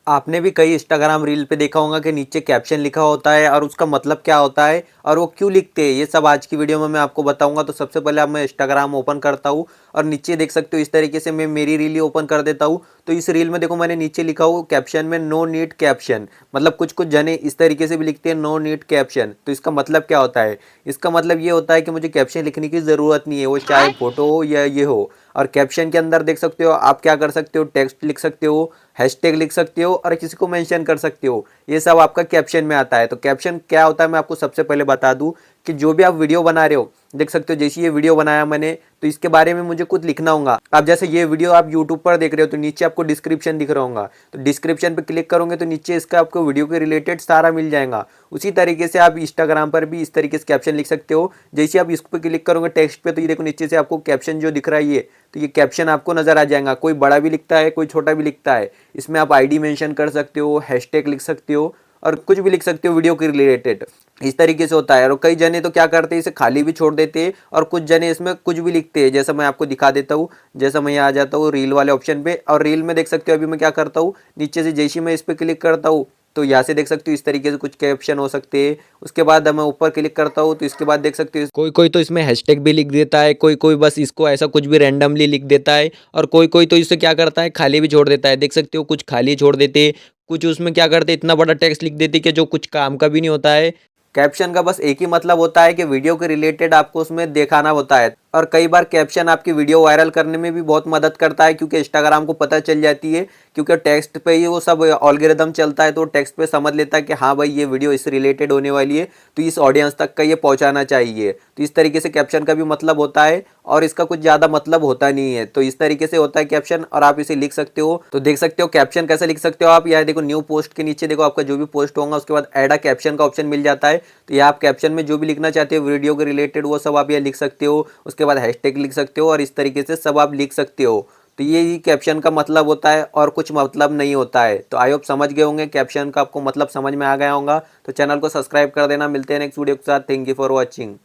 आपने भी कई इंस्टाग्राम रील पे देखा होगा कि नीचे कैप्शन लिखा होता है और उसका मतलब क्या होता है और वो क्यों लिखते हैं, ये सब आज की वीडियो में मैं आपको बताऊंगा। तो सबसे पहले अब मैं इंस्टाग्राम ओपन करता हूँ और नीचे देख सकते हो इस तरीके से मैं मेरी रील ही ओपन कर देता हूँ। तो इस रील में देखो मैंने नीचे लिखा हो कैप्शन में नो नीड कैप्शन, मतलब कुछ कुछ जने इस तरीके से भी लिखते हैं नो नीड कैप्शन। तो इसका मतलब क्या होता है? इसका मतलब ये होता है कि मुझे कैप्शन लिखने की ज़रूरत नहीं है, वो चाहे फोटो हो या ये हो। और कैप्शन के अंदर देख सकते हो आप क्या कर सकते हो, टेक्स्ट लिख सकते हो, हैशटैग लिख सकते हो और किसी को मेंशन कर सकते हो। ये सब आपका कैप्शन में आता है। तो कैप्शन क्या होता है मैं आपको सबसे पहले बता दूं कि जो भी आप वीडियो बना रहे हो, देख सकते हो जैसे ये वीडियो बनाया मैंने, तो इसके बारे में मुझे कुछ लिखना होगा। अब जैसे ये वीडियो आप यूट्यूब पर देख रहे हो तो नीचे आपको डिस्क्रिप्शन दिख रहा होगा, तो डिस्क्रिप्शन पे क्लिक करोगे तो नीचे इसका आपको वीडियो के रिलेटेड सारा मिल जाएगा। उसी तरीके से आप इंस्टाग्राम पर भी इस तरीके से कैप्शन लिख सकते हो। जैसे आप इस पर क्लिक करोगे टेक्स्ट पे, तो ये देखो नीचे से आपको कैप्शन जो दिख रहा है ये, तो ये कैप्शन आपको नजर आ जाएगा। कोई बड़ा भी लिखता है, कोई छोटा भी लिखता है। इसमें आप आईडी मेंशन कर सकते हो, हैशटैग लिख सकते हो और कुछ भी लिख सकते हो वीडियो के रिलेटेड। इस तरीके से होता है। और कई जने तो क्या करते हैं, इसे खाली भी छोड़ देते हैं और कुछ जने इसमें कुछ भी लिखते हैं। जैसा मैं आपको दिखा देता हूँ, जैसा मैं यहाँ आ जाता हूँ रील वाले ऑप्शन पे, और रील में देख सकते हो अभी मैं क्या करता हूँ, नीचे से जैसे ही मैं इस पर क्लिक करता हूँ तो यहाँ से देख सकते हो इस तरीके से कुछ कैप्शन हो सकते हैं। उसके बाद मैं ऊपर क्लिक करता हूँ तो इसके बाद देख सकते हो कोई कोई तो इसमें हैशटैग भी लिख देता है, कोई कोई बस इसको ऐसा कुछ भी रैंडमली लिख देता है, और कोई कोई तो इसे क्या करता है खाली भी छोड़ देता है। देख सकते हो कुछ खाली छोड़ देते, कुछ उसमें क्या करते इतना बड़ा टेक्स्ट लिख देते कि जो कुछ काम का भी नहीं होता है। कैप्शन का बस एक ही मतलब होता है कि वीडियो के रिलेटेड आपको उसमें दिखाना होता है। और कई बार कैप्शन आपकी वीडियो वायरल करने में भी बहुत मदद करता है, क्योंकि इंस्टाग्राम को पता चल जाती है, क्योंकि टेक्स्ट पे ही वो सब एल्गोरिदम चलता है, तो टेक्स्ट पे समझ लेता है कि हाँ भाई ये वीडियो इस रिलेटेड होने वाली है, तो इस ऑडियंस तक का ये पहुंचाना चाहिए। तो इस तरीके से कैप्शन का भी मतलब होता है और इसका कुछ ज़्यादा मतलब होता नहीं है। तो इस तरीके से होता है कैप्शन, और आप इसे लिख सकते हो। तो देख सकते हो कैप्शन कैसे लिख सकते हो आप। यहाँ देखो न्यू पोस्ट के नीचे देखो आपका जो भी पोस्ट होगा उसके बाद ऐड अ कैप्शन का ऑप्शन मिल जाता है। तो ये आप कैप्शन में जो भी लिखना चाहते हो वीडियो के रिलेटेड वो सब आप ये लिख सकते हो। उसके बाद हैशटैग लिख सकते हो और इस तरीके से सब आप लिख सकते हो। तो ये ही कैप्शन का मतलब होता है और कुछ मतलब नहीं होता है। तो आई होप समझ गए होंगे, कैप्शन का आपको मतलब समझ में आ गया होगा। तो चैनल को सब्सक्राइब कर देना। मिलते हैं नेक्स्ट वीडियो के साथ। Thank you for watching.